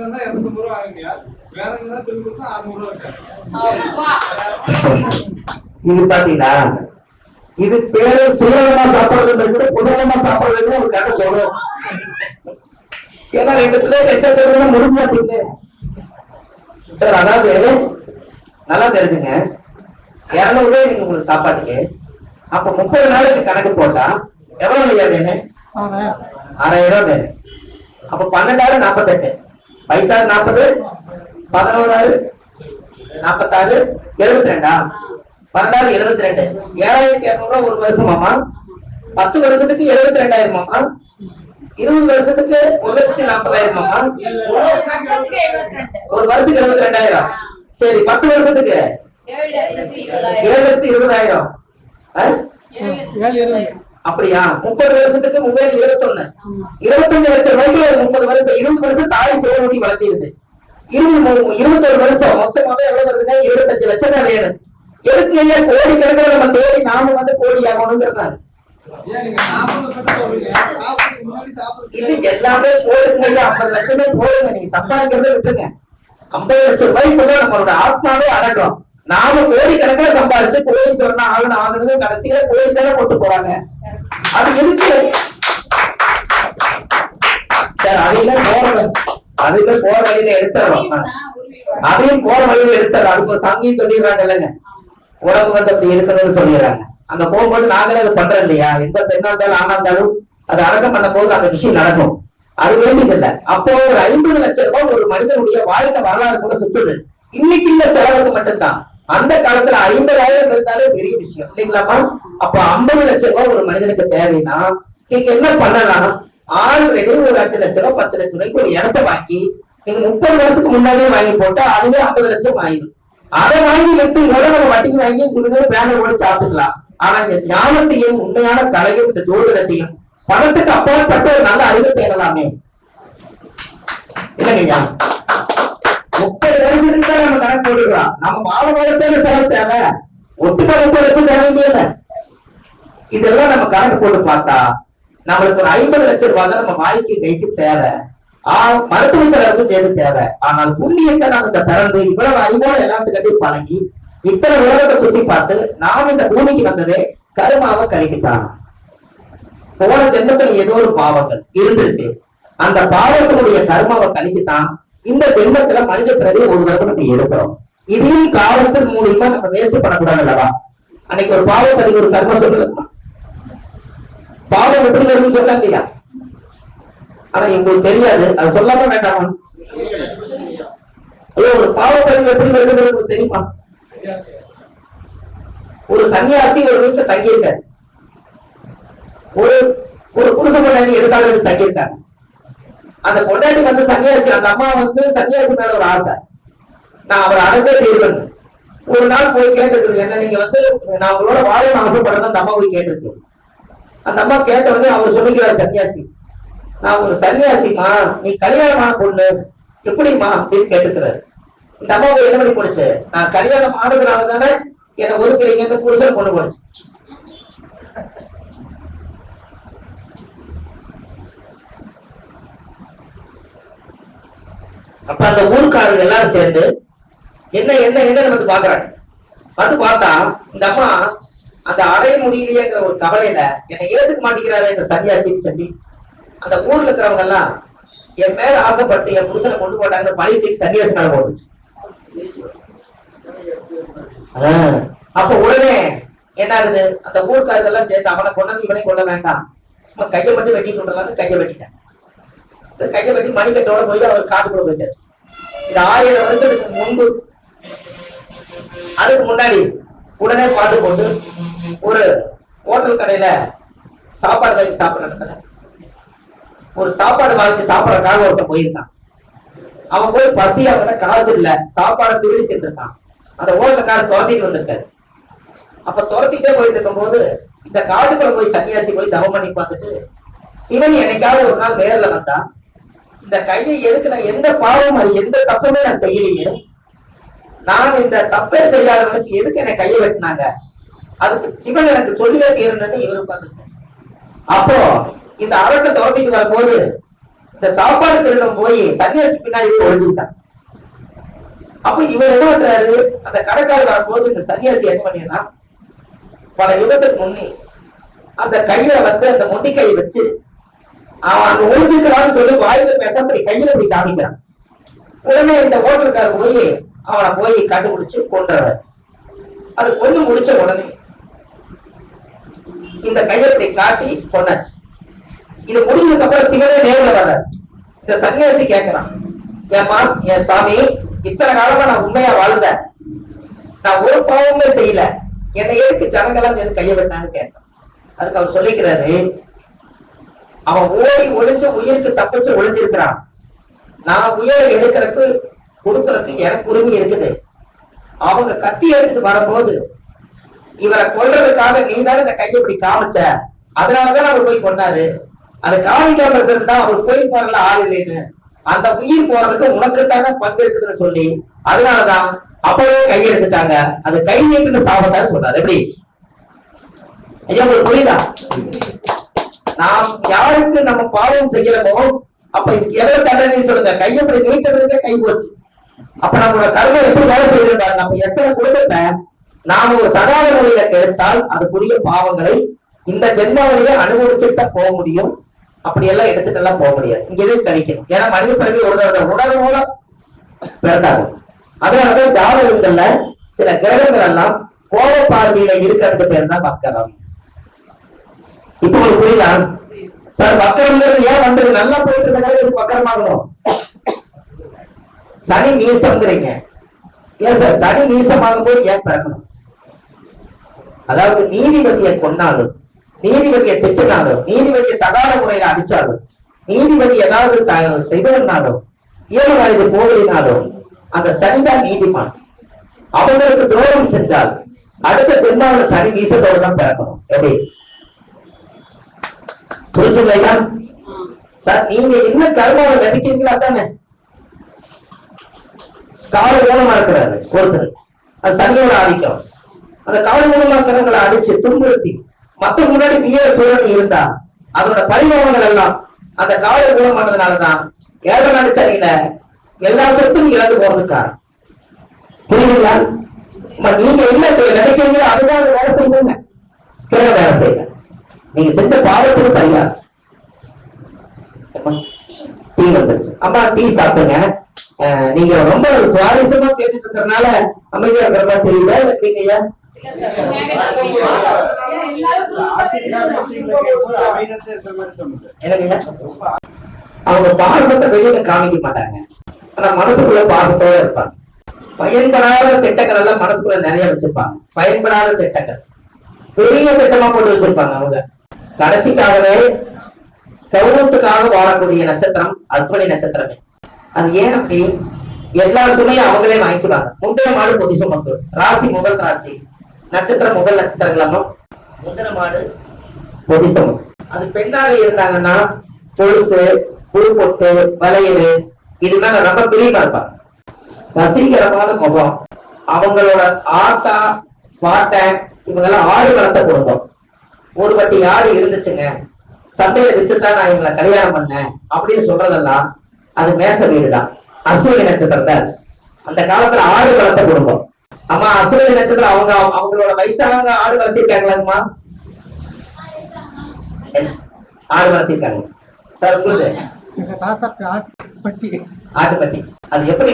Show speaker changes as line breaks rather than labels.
இருந்தா 250 ரூபா ஆகுங்க. வேற ஏதாவது பில் கொடுத்தா 600 ரூபா இருக்கு.
இது பாத்தீங்களா, இது பேரு சுயநலமா சாப்பிடுறது புதனமா சாப்பிடுறதுன்னு ஒரு கதை சொல்றோம். ஏன்னா 2 பிளேட் எச்சா முடிஞ்சா பிள்ளை சார். அதாவது நல்லா தெரிஞ்சுங்க, 200 ரூபாய் நீங்க உங்களுக்கு சாப்பாட்டுக்கு, அப்ப 30 நாளைக்கு கணக்கு போட்டா எவ்வளவு ஐயா வேணும்? 6000 ரூபாய் வேணும். அப்ப 12 48, 5 40, 11 46, 72, 12 72, 7200 ரூபாய் ஒரு வருஷமாமா. 10 வருஷத்துக்கு 72,000 மாமா. 20 வருஷத்துக்கு 1,40,000 மாமா. ஒரு வருஷத்துக்கு 72,000. சரி, 10 வருஷத்துக்கு 7,20,000. அப்படியா? 30 வருஷத்துக்கு 3,21. 25 லட்சம் ரூபாய்க்கு 30 வருஷம், 20 வருஷம் தாய் சோழி வளர்த்திருது. 21 வருஷம் மொத்தமாவே எவ்வளவு வருதுங்க? 25 லட்சம் ரூபாய் வேணும். எதுக்கு ஐயா கோடிக்கணக்கில் நம்ம தேடி நாம வந்து கோடி ஆகணுங்கிறாங்க. இன்னைக்கு எல்லாமே போடுங்க ஐயா, 50 லட்சமே போடுங்க. நீங்க சம்பாதிக்கிறத விட்டுருங்க. 50 லட்சம் ரூபாய்க்குள்ள நம்மளோட ஆத்மாவே அடக்கம். நாம கோடிக்கணக்கில் சம்பாதிச்சு கோடீஸ்வரன் ஆகணும் கடைசியில கோடி தானே போட்டு போறாங்க. அது எதுக்கு சார்? அதுவே போற வழியில எடுத்துறோம். அதையும் போற வழியில எடுத்துறோம். அதுக்கு ஒரு சங்கின்னு சொல்லிடுறாங்க இல்லைங்க, உடம்பு வந்து அப்படி இருக்கணும்னு சொல்லிடுறாங்க. அங்க போகும்போது நாங்களே அது பண்றோம் இல்லையா? எந்த பெண்ணா இருந்தாலும் ஆனா இருந்தாலும் அது அடக்கம் பண்ணும் போது அந்த விஷயம் நடக்கும். அது வேண்டியதில்லை. அப்போ ஒரு 50 லட்சம் ரூபாய் ஒரு மனிதனுடைய வாழ்க்கை வரலாறு கூட சுத்துது. இன்னைக்கு இல்ல செலவுக்கு மட்டும்தான். அந்த காலத்துல 50,000 இருந்தாலே பெரிய விஷயம் இல்லைங்களாமா? அப்ப 50 லட்சம் ரூபாய் ஒரு மனிதனுக்கு தேவைன்னா நீங்க என்ன பண்ணலாம்? ஆல்ரெடி ஒரு 5 லட்சம் ரூபாய் 10 லட்சம் ரூபாய்க்கு ஒரு இடத்த வாங்கி நீங்க 30 வருஷத்துக்கு முன்னாடியே வாங்கி போட்டா அதுவே 50 லட்சம் ஆயிடும். அதை வாங்கி வைத்து நம்ம வட்டிக்கு வாங்கி சொல்லுங்க பேனர் போட்டு சாப்பிட்டுக்கலாம். ஆனா இந்த ஞானத்தையும் உண்மையான கலையும் இந்த ஜோதிடத்தையும் பணத்துக்கு அப்பாற்பட்ட ஒரு நல்ல அறிவை தேடலாமே இல்லைங்கய்யா? 30 வருஷத்துக்கு தான் நம்ம கணக்கு போட்டுக்கலாம். நம்ம மாத மாதத்தோட செலவு தேவை, ஒட்டுக்கா 30 லட்சம் தேவை இல்லையில. இதெல்லாம் நம்ம கணக்கு போட்டு பார்த்தா நம்மளுக்கு ஒரு 50 லட்சம் ரூபாய் தான் நம்ம வாய்க்கு கைக்கு தேவை. மருத்துவ செலவுக்கு தேவை தேவை. ஆனால் புண்ணியத்தை நாம் இந்த பிறந்து இவ்வளவு அறிவோட எல்லாத்துக்கிட்டையும் பழகி இத்தனை உலகத்தை சுத்தி பார்த்து நாம் இந்த பூமிக்கு வந்ததே கருமாவை கழிக்கத்தான். போன ஜென்மத்துல ஏதோ ஒரு பாவங்கள் இருந்திருக்கு. அந்த பாவத்தினுடைய கர்மாவை கழிக்கத்தான் இந்த ஜென்மத்துல மனித பிறவி ஒரு வருடம் நம்ம எடுக்கிறோம். இதையும் காலத்தின் மூலியமா நம்ம வேஸ்ட் பண்ணக்கூடாது அல்லவா? அன்னைக்கு ஒரு பாவ பதிவு ஒரு கர்மம் சொல்லுங்க, பாவம் எப்படி வரும்னு சொல்ல இல்லையா? ஆனா உங்களுக்கு தெரியாது, அது சொல்லாம வேண்டாமா? ஒரு பாவ பதிவு எப்படி வருதுன்னு உங்களுக்கு தெரியுமா? ஒரு சன்னியாசி ஒரு வீட்டுல தங்கியிருக்க, ஒரு ஒரு புருஷ பொண்டாட்டி எதுக்காக தங்கியிருக்காங்க. அந்த பொண்டாட்டி வந்து சன்னியாசி, அந்த அம்மா வந்து சன்னியாசி மேல ஒரு ஆசை, நான் அவரை அடைஞ்சே தீர்வேன். ஒரு நாள் போய் கேட்டிருக்குது, என்ன நீங்க வந்து நான் உங்களோட வாழணும்னு ஆசைப்படுறேன். அந்த அம்மா போய் கேட்டிருக்கு. அந்த அம்மா கேட்ட உடனே அவர் சொல்லிக்கிறார் சன்னியாசி, நான் ஒரு சன்னியாசிமா, நீ கல்யாணமான பொண்ணு எப்படிமா அப்படின்னு கேட்டுக்கிறாரு. இந்த அம்மா போய் என்ன பண்ணி போடுச்சு, நான் கல்யாணம் ஆனதுனால தானே என்னை ஒதுக்குறீங்க புருஷன் பொண்ணு போடுச்சு. அப்ப அந்த ஊருக்காரங்க எல்லாரும் சேர்ந்து என்ன என்ன என்ன வந்து பாக்குறாங்க. வந்து பார்த்தா இந்த அம்மா அந்த அடைய முடியலையேங்கிற ஒரு கவலையில என்னை ஏத்துக்க மாட்டேங்கிறாரு இந்த சன்னியாசின்னு சொல்லி அந்த ஊர்ல இருக்கிறவங்க எல்லாம் என் மேல ஆசைப்பட்டு என் புருஷனை கொண்டு போட்டாங்கன்னு பழைய தூக்கி சன்னியாசி மேல போட்டுச்சு. அப்ப உடனே என்ன ஆகுது, அந்த ஊருக்காரர்கள் எல்லாம் சேர்ந்து அவனை கொண்டாந்து இவனை கொள்ள வேண்டாம், சும்மா கையை மட்டும் வெட்டிட்டு விடலான்னு கையை வெட்டிட்டேன். கையை வெட்டி மணிக்கட்டோட போய் அவர் காட்டுக்குள்ள போயிட்டாரு. இது 1000 வருஷத்துக்கு முன்பு. அதுக்கு முன்னாடி உடனே பாட்டு போட்டு ஒரு ஹோட்டல் கடையில சாப்பாடு வாங்கி சாப்பிட்ற இடத்துல ஒரு சாப்பாடு வாங்கி சாப்பிடறதுக்காக ஒருத்தன் போயிருக்கான். அவன் போய் பசி, அவன்கிட்ட காசு இல்ல, சாப்பாடை திருடி தின்றுட்டான். அந்த ஹோட்டலுக்கார துரத்திட்டு வந்திருக்காரு. அப்ப துரத்திட்டே போயிட்டு இருக்கும் போது இந்த காட்டுக்குள்ள போய் சன்னியாசி போய் தவம் பண்ணி பார்த்துட்டு, சிவன் என்னைக்காவது ஒரு நாள் நேர்ல வந்தா இந்த கையை எதுக்கு, நான் எந்த பாவம் அது எந்த தப்புமே நான் செய்யலையே, நான் இந்த தப்பே செய்யாதவனுக்கு எதுக்கு என்னை கையை வெட்டினாங்க, அதுக்கு சிவன் எனக்கு சொல்லியே தீரணும்னு இவரு உட்கார்ந்து. அப்போ இந்த அரக்க துரத்திட்டு வரும்போது இந்த சாப்பாடு திருடம் போய் சன்னியாசி பின்னாடி போய் ஒளிஞ்சுக்கிட்டான். அப்ப இவர் என்ன பண்றாரு, அந்த கடைக்காரர் வரும்போது இந்த சன்னியாசி என்ன பண்ணிடுறான், பல யுகத்துக்கு முன்னே அந்த கையில வந்து அந்த முண்டி கையை வச்சு அவன் அங்க ஒழிஞ்சுக்கிறான்னு சொல்லி வாயில பேசாம கையில போய் காமிக்கிறான். உடனே இந்த ஹோட்டலுக்காரர் போய் அவனை போய் கண்டுபிடிச்சு கொன்றார். அது கொண்டு முடிச்ச உடனே இந்த கையை காட்டி கொண்டாச்சு. இது முடிஞ்சதுக்கு அப்புறம் சிவனே நேர்ல வர்றார். இந்த சன்னியாசி கேட்கிறான், ஏமா என் சாமி, இத்தனை காலமா நான் உண்மையா வாழ்ந்தேன், நான் ஒரு பாவமே செய்யல, என்னை எதுக்கு ஜனங்கெல்லாம் எது கைய வெட்டான்னு கேட்டான். அதுக்கு அவர் சொல்லிக்கிறாரு, அவன் ஓடி ஒளிஞ்சு உயிருக்கு தப்பிச்சு ஒளிஞ்சிருக்கிறான். நான் உயிரை எடுக்கிறதுக்கு கொடுக்கறதுக்கு எனக்கு உரிமை இருக்குது. அவங்க கத்தி எடுத்துட்டு வரும்போது இவரை கொல்றதுக்காக நீ தானே இந்த கையை இப்படி காமிச்ச, அதனாலதான் அவர் போய் கொண்டாரு. அதை காமிக்காம இருந்தா அவர் போய் பாருல ஆள் இல்லைன்னு, அந்த உயிர் போறதுக்கு உனக்கு தானே பங்கு இருக்குதுன்னு சொல்லி அதனாலதான் அப்பவே கையெடுத்துட்டாங்க. அது கை நீட்டுன்னு சாப்பிட்டாரு சொல்றாரு. எப்படி ஐயா உங்களுக்கு புரியுதா? நாம் யாருக்கு நம்ம பாவம் செய்யறோமோ அப்ப எவ்வளவு தண்டனை சொல்லுங்க. கையை அப்படி நீட்டுறதுக்கே கை போச்சு. அப்ப நம்மளோட கர்மம் எப்படி வேலை செய்திருப்பாரு. நம்ம எத்தனை குடும்பத்தை நாம ஒரு தகாத முறையில கெடுத்தால் அதுக்குரிய பாவங்களை இந்த ஜென்மாவிலேயே அனுபவிச்சுட்டு தான் போக முடியும். அப்படி எல்லாம் எடுத்துட்டு எல்லாம் போக முடியாது. இங்க எதுவும் கணிக்கணும். ஏன்னா மனித பிறவி ஒரு உணர்வு மூலம் பிறந்தாகும். அதனாலதான் ஜாதகங்கள்ல சில கிரகங்கள் எல்லாம் கோப பார்வையில இருக்கிறது பேர் தான் வக்கரம். இப்ப உங்களுக்கு புரியுதா சார்? வக்கரம்ங்கிறது ஏன் வந்தது? நல்லா போயிட்டு இருந்த வக்கரமாகணும். சனி நீசம்ங்கிறீங்க ஏன் சார்? சனி நீசமாகும் போது ஏன் பிறக்கணும்? அதாவது நீதிபதியை கொண்டாலும், நீதிபதியை திட்டினாலும், நீதிபதியை தகாத முறையில அடிச்சாலும், நீதிபதி ஏதாவது செய்தவனாலும், ஏழு வயது போகலினாலும் அந்த சனிதான் நீதிமான். அவங்களுக்கு துரோகம் செஞ்சால் அடுத்த ஜென்மாவில் சனி நீசத்தோடு தான் பிறக்கணும். எப்படி புரிஞ்சுங்களா சார்? நீங்க என்ன கர்மாவை விதைக்கிறீங்களா தானே? காவல் மூலமா இருக்கிறாரு ஒருத்தர், அது சனியோட ஆதிக்கம். அந்த காவல் மூலமா இருக்கிறவங்களை அடிச்சு துன்புறுத்தி மத்த முன்னாடி வீர சூழல் இருந்தா அதோட பரிமாணங்கள் எல்லாம் அந்த காவல் மூலமானதுனாலதான் 7 நாடு சனியில எல்லா சொத்தும் இழந்து போறதுக்காக. புரியுதுங்களா? நீங்க என்ன நினைக்கிறீங்களோ அதுதான் வேலை செய்யுங்க. கிரக வேலை செய்யுங்க. நீங்க செஞ்ச பாவத்துக்கு பரிகாரம். டீ வந்துருச்சு. அம்மா டீ சாப்பிடுங்க. நீங்க ரொம்ப சுவாரஸ்யமா கேட்டுட்டு இருக்கிறதுனால அமைதியா இருக்கிற மாதிரி தெரியல. நீங்க ஏன் அவங்க பாசத்தை வெளியில காமிக்க மாட்டாங்க, ஆனா மனசுக்குள்ள பாசத்தோட இருப்பாங்க. பயன்படாத திட்டங்கள் எல்லாம் மனசுக்குள்ள நிறைய வச்சிருப்பாங்க. பயன்படாத திட்டங்கள் பெரிய திட்டமா போட்டு வச்சிருப்பாங்க. அவங்க கடைசிக்காகவே கௌரவத்துக்காக வாழக்கூடிய நட்சத்திரம் அஸ்வினி நட்சத்திரமே. அது ஏன் அப்படி? எல்லா சுமையும் அவங்களே வாங்கிக்குவாங்க. முந்திர மாடு பொதி சுமத்து ராசி, முதல் ராசி நட்சத்திரம், முதல் நட்சத்திரங்களா முந்திர மாடு பொதி சுமத்து. அது பெண்ணாக இருந்தாங்கன்னா பொழுசு, புழு பொட்டு, வளையல் இது மேல ரொம்ப பிரியமா இருப்பாங்க. வசீகரமான முகம். அவங்களோட ஆத்தா பாட்டன் இவங்கெல்லாம் ஆடு வளர்த்த குடும்பம். ஒரு பட்டி ஆடு இருந்துச்சுங்க, சந்தையில வித்துதான் நான் இவங்களை கல்யாணம் பண்ணேன் அப்படின்னு சொல்றதெல்லாம் அது மேச வீடுதான். அஸ்வினி நட்சத்திரம் தான். அந்த காலத்துல ஆடு வளர்த்த குடும்பம். அம்மா அஸ்வினி நட்சத்திரம் அவங்களோட வயசானவங்க ஆடு வளர்த்திருக்காங்களாங்கம்மா? ஆடு வளர்த்திருக்காங்க சார். உங்களுக்கு ஆட்டுப்பட்டி அது எப்படி